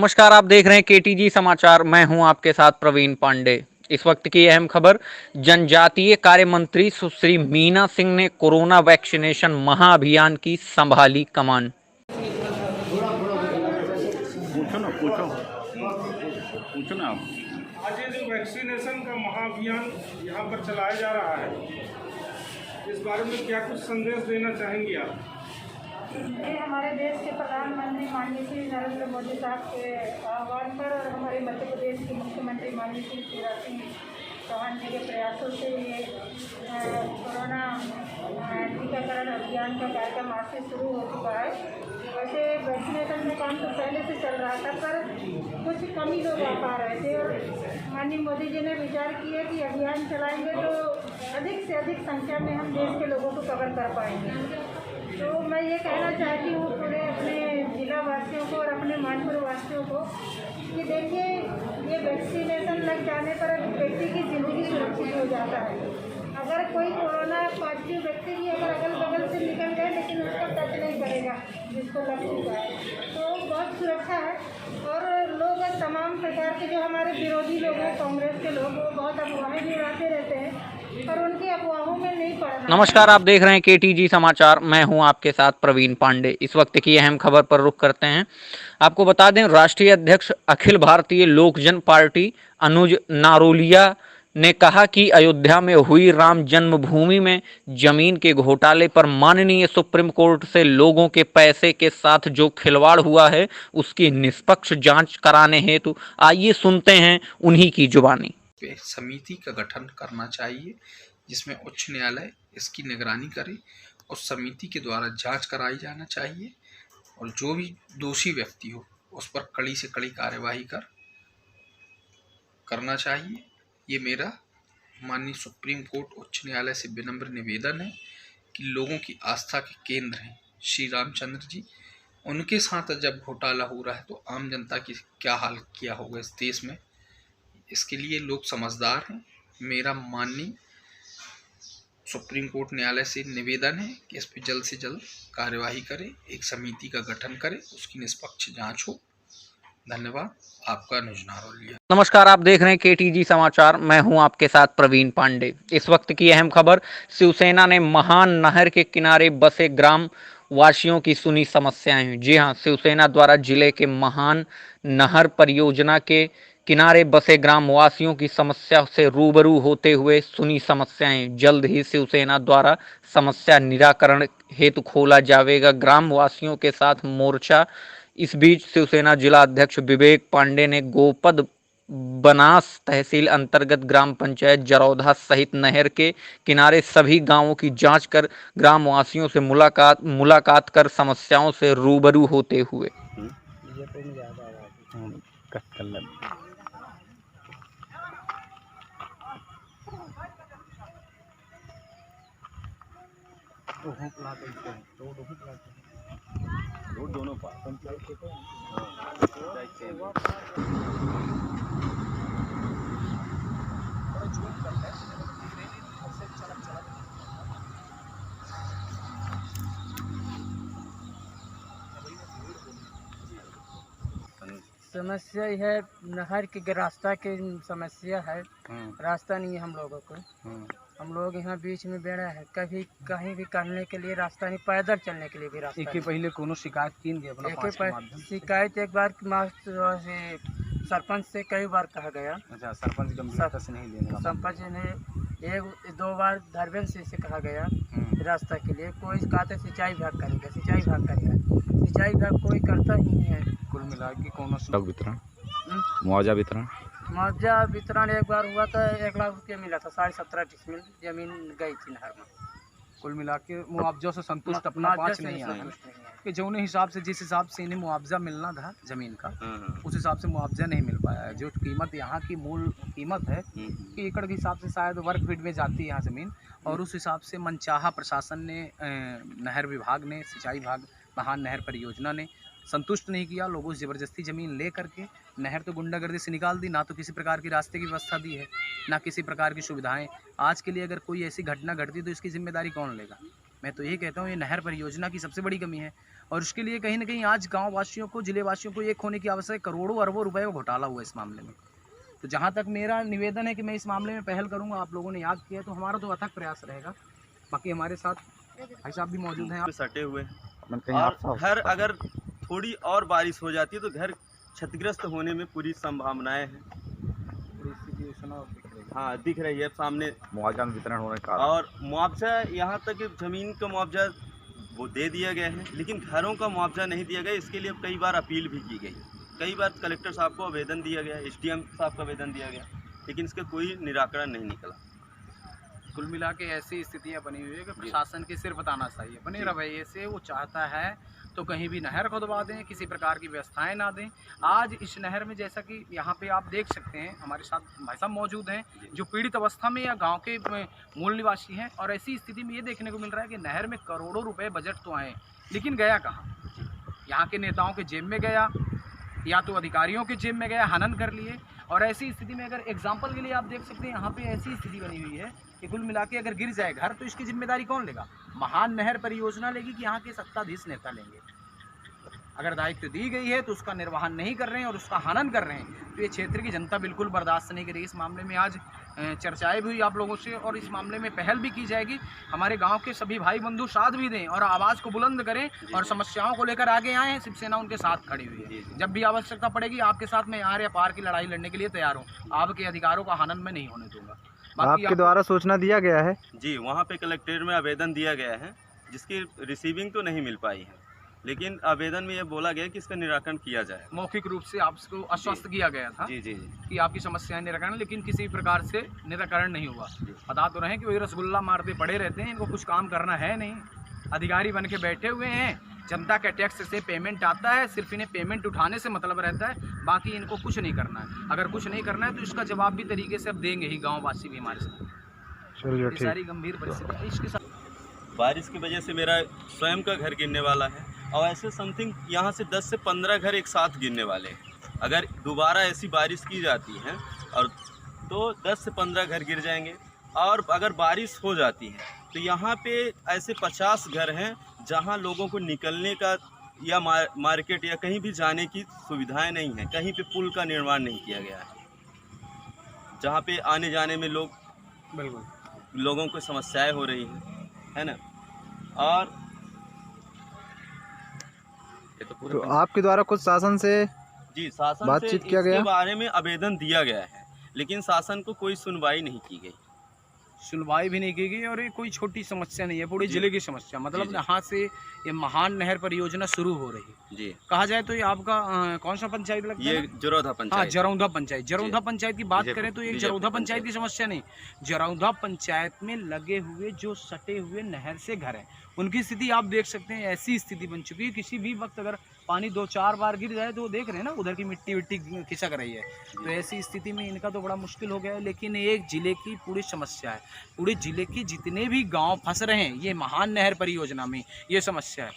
नमस्कार, आप देख रहे हैं केटीजी समाचार। मैं हूं आपके साथ प्रवीण पांडे। इस वक्त की अहम खबर, जनजातीय कार्य मंत्री सुश्री मीना सिंह ने कोरोना वैक्सीनेशन महाअभियान की संभाली कमान। पूछो ना आप। आज ये जो वैक्सीनेशन का महाअभियान यहाँ पर चलाया जा रहा है, इस बारे में क्या कुछ संदेश देना चाहेंगी आप? ये हमारे देश के प्रधानमंत्री माननीय श्री नरेंद्र मोदी साहब के आह्वान पर और हमारे मध्य प्रदेश के मुख्यमंत्री माननीय श्री शिवराज सिंह चौहान जी के प्रयासों से ये कोरोना टीकाकरण अभियान का कार्यक्रम आज से शुरू हो चुका है। वैसे वैक्सीनेशन में काम तो पहले से चल रहा था, पर कुछ कम ही लोग आ पा रहे थे और माननीय मोदी जी ने विचार किया कि अभियान चलाएंगे तो अधिक से अधिक संख्या में हम देश के लोगों को कवर कर पाएंगे। तो मैं ये कहना चाहती हूँ पूरे अपने जिला वासियों को और अपने मानपुर वासियों को कि देखिए, ये वैक्सीनेशन लग जाने पर व्यक्ति की ज़िंदगी सुरक्षित हो जाता है। अगर कोई कोरोना पॉजिटिव व्यक्ति भी अगर अगल बगल से निकल गए लेकिन उसको टच नहीं करेगा जिसको लग चुका है, तो बहुत सुरक्षा है। और लोग तमाम प्रकार के जो हमारे विरोधी लोग हैं, कांग्रेस के लोग, वो बहुत अफवाहें भी उड़ाते रहते हैं, पर उनकी अफवाहों में नहीं पड़ना। नमस्कार, आप देख रहे हैं केटीजी समाचार। मैं हूं आपके साथ प्रवीण पांडे। इस वक्त की अहम खबर पर रुख करते हैं। आपको बता दें, राष्ट्रीय अध्यक्ष अखिल भारतीय लोक जन पार्टी अनुज नारोलिया ने कहा कि अयोध्या में हुई राम जन्मभूमि में जमीन के घोटाले पर माननीय सुप्रीम कोर्ट से लोगों के पैसे के साथ जो खिलवाड़ हुआ है उसकी निष्पक्ष जांच कराने हेतु आइए सुनते हैं उन्हीं की जुबानी। समिति का गठन करना चाहिए जिसमें उच्च न्यायालय इसकी निगरानी करे और समिति के द्वारा जांच कराई जाना चाहिए और जो भी दोषी व्यक्ति हो उस पर कड़ी से कड़ी कार्यवाही करना चाहिए। ये मेरा माननीय सुप्रीम कोर्ट उच्च न्यायालय से विनम्र निवेदन है कि लोगों की आस्था के केंद्र हैं श्री रामचंद्र जी, उनके साथ जब घोटाला हो रहा है तो आम जनता की क्या हाल किया होगा इस देश में। इसके लिए लोग समझदार हैं। मेरा माननीय सुप्रीम कोर्ट न्यायालय से निवेदन है कि इस पर जल्द से जल्द कार्यवाही करे, एक समिति का गठन करे, उसकी निष्पक्ष जांच हो। धन्यवाद। आपका अनुज नारोलिया। नमस्कार, आप देख रहे हैं केटीजी समाचार। मैं हूं आपके साथ प्रवीण पांडे। इस वक्त की अहम खबर, शिवसेना ने महान नहर के किनारे बसे ग्राम वासियों की सुनी समस्याएं। जी हां, शिवसेना द्वारा जिले के महान नहर परियोजना के किनारे बसे ग्राम वासियों की समस्या से रूबरू होते हुए सुनी समस्याएं। जल्द ही शिवसेना द्वारा समस्या निराकरण हेतु खोला जाएगा ग्राम वासियों के साथ मोर्चा। इस बीच शिवसेना जिला अध्यक्ष विवेक पांडे ने गोपद बनास तहसील अंतर्गत ग्राम पंचायत जरौधा सहित नहर के किनारे सभी गांवों की जांच कर ग्रामवासियों से मुलाकात कर समस्याओं से रूबरू होते हुए दोनों समस्या यह है, नहर के रास्ता की समस्या है। रास्ता नहीं है हम लोगों को। हम लोग यहाँ बीच में बेड़ा है, कभी कहीं भी करने के लिए रास्ता नहीं, पैदल चलने के लिए भी रास्ता नहीं। पहले कोनो शिकायत कीन गए अपना शिकायत एक बार सरपंच से कई बार कहा गया। अच्छा, सरपंच गंभीरता से नहीं लेने सरपंच ने एक दो बार धरबेन से कहा गया रास्ता के लिए। कोई कहते सिंचाई विभाग करेगा, सिंचाई विभाग करेगा, सिंचाई विभाग कोई करता ही नहीं है। कुल मिला के कोनो वितरण मुआवजा वितरण एक बार हुआ था, 1 लाख रुपया मिला था। 17.5 डिसमिल जमीन गई थी नहर में। कुल मिला के मुआवजा से संतुष्ट अपना पाँच नहीं आया कि जो हिसाब से जिस हिसाब से इन्हें मुआवजा मिलना था जमीन का, उस हिसाब से मुआवजा नहीं मिल पाया है। जो कीमत यहाँ की मूल कीमत है कि एकड़ के हिसाब से शायद वर्ग फीट में जाती है यहाँ ज़मीन, और उस हिसाब से मनचाहा प्रशासन ने, नहर विभाग ने, सिंचाई विभाग, महान नहर परियोजना ने संतुष्ट नहीं किया। लोगों से ज़बरदस्ती ज़मीन ले करके नहर तो गुंडागर्दी से निकाल दी, ना तो किसी प्रकार की रास्ते की व्यवस्था दी है, ना किसी प्रकार की सुविधाएं। आज के लिए अगर कोई ऐसी घटना घटती तो इसकी जिम्मेदारी कौन लेगा? मैं तो ये कहता हूँ ये नहर परियोजना की सबसे बड़ी कमी है, और उसके लिए कहीं ना कहीं आज गाँव वासियों को, जिले वासियों को एक होने की आवश्यकता है। करोड़ों अरबों रुपए का घोटाला हुआ इस मामले में। तो जहाँ तक मेरा निवेदन है कि मैं इस मामले में पहल करूँगा, आप लोगों ने याद किया तो हमारा तो अथक प्रयास रहेगा। बाकी हमारे साथ भाई साहब भी मौजूद हैं। सटे हुए हैं और घर अगर थोड़ी और बारिश हो जाती है तो घर क्षतिग्रस्त होने में पूरी संभावनाएं हैं। हाँ, दिख रही है सामने मुआवजा वितरण होने का, और मुआवजा यहाँ तक कि ज़मीन का मुआवजा वो दे दिया गया है, लेकिन घरों का मुआवजा नहीं दिया गया। इसके लिए कई बार अपील भी की गई, कई बार कलेक्टर साहब को आवेदन दिया गया, SDM साहब को आवेदन दिया गया, लेकिन इसका कोई निराकरण नहीं निकला। कुल मिला के ऐसी स्थितियाँ बनी हुई है कि प्रशासन के सिर बताना चाहिए। बने रवैये से वो चाहता है तो कहीं भी नहर खुदवा दें, किसी प्रकार की व्यवस्थाएं ना दें। आज इस नहर में जैसा कि यहाँ पे आप देख सकते हैं, हमारे साथ भाई साहब मौजूद हैं जो पीड़ित अवस्था में या गांव के मूल निवासी हैं, और ऐसी स्थिति में ये देखने को मिल रहा है कि नहर में करोड़ों रुपए बजट तो आए, लेकिन गया कहाँ? यहाँ के नेताओं के जेब में गया, या तो अधिकारियों के जेब में गया, हनन कर लिए। और ऐसी स्थिति में अगर एग्जाम्पल के लिए आप देख सकते हैं, यहाँ पे ऐसी स्थिति बनी हुई है कि कुल मिला के अगर गिर जाए घर तो इसकी जिम्मेदारी कौन लेगा? महान नहर परियोजना लेगी कि यहाँ के सत्ताधीश नेता लेंगे? अगर दायित्व दी गई है तो उसका निर्वहन नहीं कर रहे हैं और उसका हनन कर रहे हैं, तो ये क्षेत्र की जनता बिल्कुल बर्दाश्त नहीं करेगी। इस मामले में आज चर्चाएं भी हुई आप लोगों से, और इस मामले में पहल भी की जाएगी। हमारे गांव के सभी भाई बंधु साथ भी दें और आवाज़ को बुलंद करें, और समस्याओं को लेकर आगे आए हैं। शिवसेना उनके साथ खड़ी हुई है। जब भी आवश्यकता पड़ेगी आपके साथ मैं आर या पार की लड़ाई लड़ने के लिए तैयार हूँ। आपके अधिकारों का हनन मैं नहीं होने दूंगा। आपके द्वारा सूचना दिया गया है? जी, वहाँ पे कलेक्ट्रेट में आवेदन दिया गया है, जिसकी रिसीविंग तो नहीं मिल पाई है, लेकिन आवेदन में ये बोला गया कि इसका निराकरण किया जाए। मौखिक रूप से आपको आश्वस्त किया गया था जी जी कि आपकी समस्याएं निराकरण, लेकिन किसी प्रकार से निराकरण नहीं हुआ। बता तो रहे कि वही रसगुल्ला मारते पड़े रहते हैं, इनको कुछ काम करना है नहीं। अधिकारी बन के बैठे हुए हैं, जनता के टैक्स से पेमेंट आता है, सिर्फ इन्हें पेमेंट उठाने से मतलब रहता है, बाकी इनको कुछ नहीं करना है। अगर कुछ नहीं करना है तो इसका जवाब भी तरीके से अब देंगे ही, गाँव वासी भी हमारे साथ। चलिए, ये सारी गंभीर परिस्थिति इसके साथ। बारिश की वजह से मेरा स्वयं का घर गिरने वाला है, और ऐसे समथिंग यहाँ से 10 से 15 घर एक साथ गिरने वाले हैं। अगर दोबारा ऐसी बारिश की जाती है और तो 10 से 15 घर गिर जाएंगे। और अगर बारिश हो जाती है तो यहाँ पे ऐसे 50 घर हैं जहाँ लोगों को निकलने का या मार्केट या कहीं भी जाने की सुविधाएं नहीं है। कहीं पे पुल का निर्माण नहीं किया गया है, जहाँ पे आने जाने में लोगों को समस्याएं हो रही है ना। और ये तो आपके द्वारा कुछ शासन से जी शासन बातचीत से किया गया? इसके बारे में आवेदन दिया गया है, लेकिन शासन को कोई सुनवाई नहीं की गई। सुनवाई भी नहीं की गई, और ये कोई छोटी समस्या नहीं है, पूरे जिले की समस्या। मतलब यहाँ से ये महान नहर परियोजना शुरू हो रही है। जी, कहा जाए तो ये आपका कौन सा पंचायत लगता है? ये जरौधा हाँ, पंचायत। जरौधा पंचायत। जरौधा पंचायत की बात करें तो ये जरौधा पंचायत की समस्या नहीं, जरौधा पंचायत में लगे हुए जो सटे हुए नहर से घर हैं उनकी स्थिति आप देख सकते हैं। ऐसी स्थिति बन चुकी है, किसी भी वक्त अगर पानी 2-4 बार गिर जाए तो देख रहे हैं ना उधर की मिट्टी खिसक रही है। तो ऐसी स्थिति में इनका तो बड़ा मुश्किल हो गया है। लेकिन एक जिले की पूरी समस्या है, पूरे जिले के जितने भी गांव फंस रहे हैं ये महान नहर परियोजना में, ये समस्या है।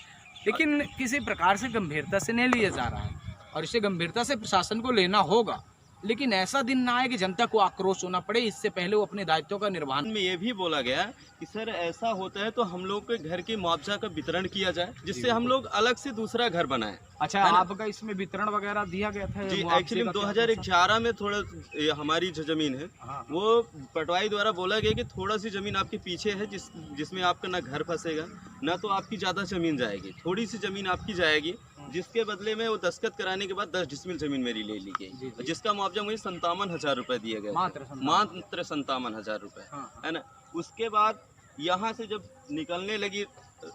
लेकिन किसी प्रकार से गंभीरता से नहीं लिया जा रहा है, और इसे गंभीरता से प्रशासन को लेना होगा। लेकिन ऐसा दिन ना आए कि जनता को आक्रोश होना पड़े, इससे पहले वो अपने दायित्वों का निर्वहन। में ये भी बोला गया कि सर ऐसा होता है तो हम लोग के घर के मुआवजा का वितरण किया जाए, जिससे हम लोग अलग से दूसरा घर बनाएं। अच्छा, आपका इसमें वितरण वगैरह दिया गया था? जी, एक्चुअली 2011 में थोड़ा हमारी जो जमीन है वो पटवाई द्वारा बोला गया कि थोड़ा सी जमीन आपके पीछे है, जिसमें आपका ना घर फंसेगा ना तो आपकी ज़्यादा जमीन जाएगी, थोड़ी सी जमीन आपकी जाएगी, जिसके बदले में वो दस्तखत कराने के बाद 10 डिसमिल जमीन मेरी ले ली गई, जिसका मुआवजा मुझे 57,000 रुपये दिया गया, मात्र 57,000 रुपये, है ना। उसके बाद यहाँ से जब निकलने लगी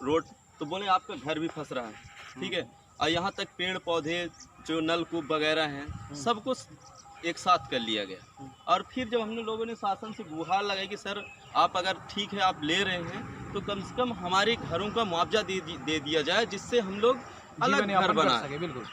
रोड तो बोले आपका घर भी फंस रहा है, ठीक है, और यहाँ तक पेड़ पौधे जो नलकूप वगैरह हैं सब कुछ एक साथ कर लिया गया। और फिर जब हमने लोगों ने शासन से गुहार लगाई कि सर आप अगर ठीक है आप ले रहे हैं तो कम से कम हमारे घरों का मुआवजा दे दिया जाए, जिससे हम लोग अलग घर बना सके, बिल्कुल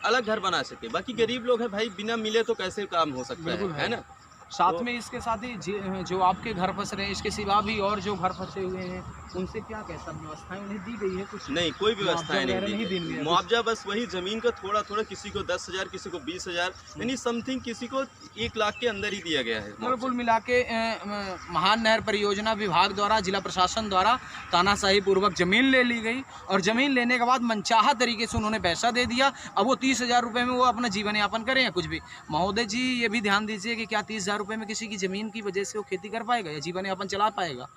अलग घर बना सके। बाकी गरीब लोग हैं भाई, बिना मिले तो कैसे काम हो सकता है ना। साथ में इसके साथ ही जो आपके घर फंस रहे हैं, इसके सिवा भी और जो घर फंसे हुए हैं उनसे क्या कैसा व्यवस्थाएं उन्हें दी गई है? कुछ नहीं, कोई व्यवस्थाएं मुआवजा वगैरह नहीं नहीं दी दी गई। गई। मुआवजा बस वही जमीन का थोड़ा थोड़ा, किसी को 10,000, किसी को 20,000, यानी समथिंग किसी को 1 लाख के अंदर ही दिया गया है मतलब मुआवजा। कुल मिला के महान नहर परियोजना विभाग द्वारा, जिला प्रशासन द्वारा तानाशाही पूर्वक जमीन ले ली गई और जमीन लेने के बाद मनचाहा तरीके से उन्होंने पैसा दे दिया। अब वो 30,000 रुपये में वो अपना जीवन यापन करें या कुछ भी। महोदय जी ये भी ध्यान दीजिए कि क्या 30,000 रुपये में किसी की ज़मीन की वजह से वो खेती कर पाएगा या जीवन यापन चला पाएगा?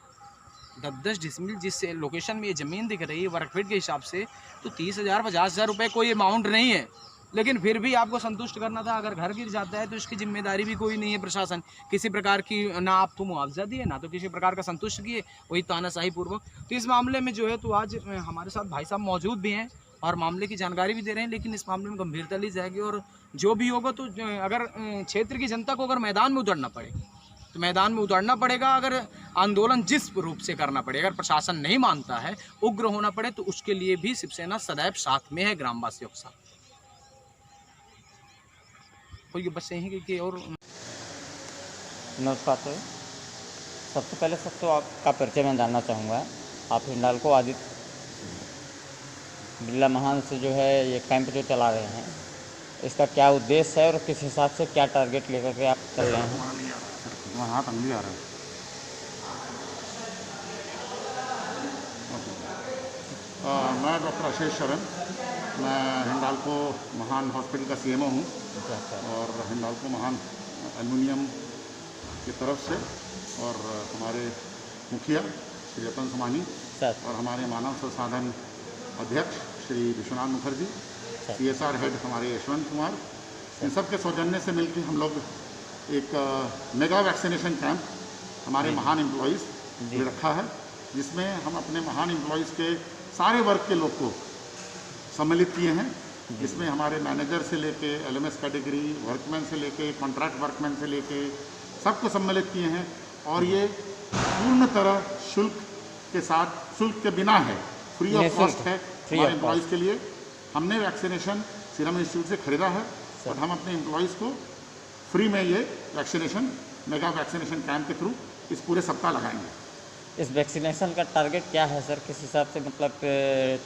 10-10 डिसमिल जिस लोकेशन में ये ज़मीन दिख रही है वर्क फीट के हिसाब से, तो 30,000 50,000 रुपये कोई अमाउंट नहीं है। लेकिन फिर भी आपको संतुष्ट करना था। अगर घर गिर जाता है तो इसकी जिम्मेदारी भी कोई नहीं है, प्रशासन किसी प्रकार की ना आपको मुआवजा दिए ना तो किसी प्रकार का संतुष्ट किए, वही तानाशाही पूर्वक। तो इस मामले में जो है तो आज हमारे साथ भाई साहब मौजूद भी हैं और मामले की जानकारी भी दे रहे हैं, लेकिन इस मामले में गंभीरता ली जाएगी और जो भी होगा तो अगर क्षेत्र की जनता को अगर मैदान में उतरना पड़े तो मैदान में उतरना पड़ेगा। अगर आंदोलन जिस रूप से करना पड़े, अगर प्रशासन नहीं मानता है, उग्र होना पड़े, तो उसके लिए भी शिवसेना सदैव साथ में है ग्रामवासियों के साथ। कोई बस यही कि और नमस्कार सर, सबसे पहले सब तो आपका परिचय मैं जानना चाहूँगा। आप हिंडाल्को आदित्य बिरला महान से जो है ये कैंप जो चला रहे हैं, इसका क्या उद्देश्य है और किस हिसाब से क्या टारगेट लेकर के आप चल रहे हैं? हाथ अंगली आ रहा है। मैं डॉक्टर अशेष शरण, मैं हिंडाल्को महान हॉस्पिटल का CMO हूँ और हिंडाल्को महान एल्युमिनियम की तरफ से और हमारे मुखिया श्री रतन समानी और हमारे मानव संसाधन अध्यक्ष श्री विश्वनाथ मुखर्जी, CSR हेड हमारे यशवंत कुमार, इन सब के सौजन्य से मिलकर हम लोग एक मेगा वैक्सीनेशन कैंप हमारे महान एम्प्लॉइज़ ने रखा है, जिसमें हम अपने महान एम्प्लॉइज़ के सारे वर्ग के लोग को सम्मिलित किए हैं। इसमें हमारे मैनेजर से लेके LMS कैटेगरी, वर्कमैन से लेके कॉन्ट्रैक्ट वर्कमैन से लेके सबको सम्मिलित किए हैं और ये पूर्ण तरह शुल्क के साथ, शुल्क के बिना है, फ्री ऑफ कॉस्ट है हमारे एम्प्लॉइज़ के लिए। हमने वैक्सीनेशन सीरम इंस्टीट्यूट से खरीदा है और हम अपने एम्प्लॉइज़ को फ्री में ये वैक्सीनेशन मेगा वैक्सीनेशन कैंप के थ्रू इस पूरे सप्ताह लगाएंगे। इस वैक्सीनेशन का टारगेट क्या है सर, किस हिसाब से मतलब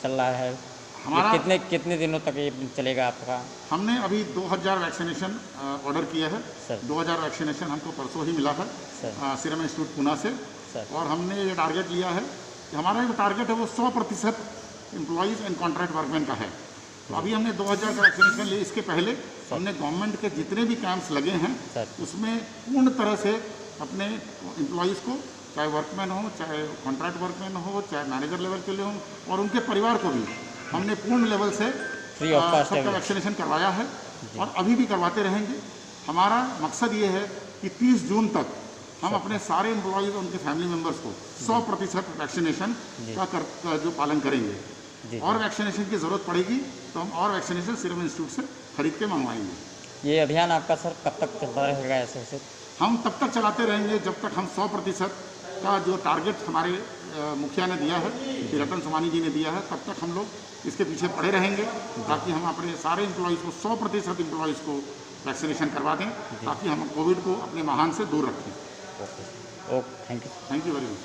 चल रहा है? हमारा कितने दिनों तक ये चलेगा आपका? हमने अभी 2000 वैक्सीनेशन ऑर्डर किया है सर। 2000 वैक्सीनेशन हमको परसों ही मिला है सीरम इंस्टीट्यूट पुणे से सर। और हमने ये टारगेट लिया है कि हमारा जो टारगेट है वो 100% एम्प्लॉइज़ एंड कॉन्ट्रैक्ट वर्कमैन का है। तो अभी हमने 2000 का वैक्सीनेशन लिए। इसके पहले हमने गवर्नमेंट के जितने भी कैंप्स लगे हैं उसमें पूर्ण तरह से अपने एम्प्लॉइज़ को, चाहे वर्कमैन हो, चाहे कॉन्ट्रैक्ट वर्कमैन हो, चाहे मैनेजर लेवल के लिए हो और उनके परिवार को भी हमने पूर्ण लेवल से सबका वैक्सीनेशन करवाया है और अभी भी करवाते रहेंगे। हमारा मकसद ये है कि 30 जून तक हम अपने सारे एम्प्लॉइज़ और उनके फैमिली मेम्बर्स को 100% वैक्सीनेशन का जो पालन करेंगे। और वैक्सीनेशन की ज़रूरत पड़ेगी तो हम और वैक्सीनेशन सीरम इंस्टीट्यूट से खरीद के मंगवाएंगे। ये अभियान आपका सर कब तक चलता रहेगा? ऐसे हम तब तक चलाते रहेंगे जब तक हम 100% का जो टारगेट हमारे मुखिया ने दिया है, श्री रतन समानी जी ने दिया है, तब तक हम लोग इसके पीछे पड़े रहेंगे ताकि हम अपने सारे एम्प्लॉइज़ को 100% एम्प्लॉइज़ को वैक्सीनेशन करवा दें ताकि हम कोविड को अपने महान से दूर रखें। Okay, thank you very much.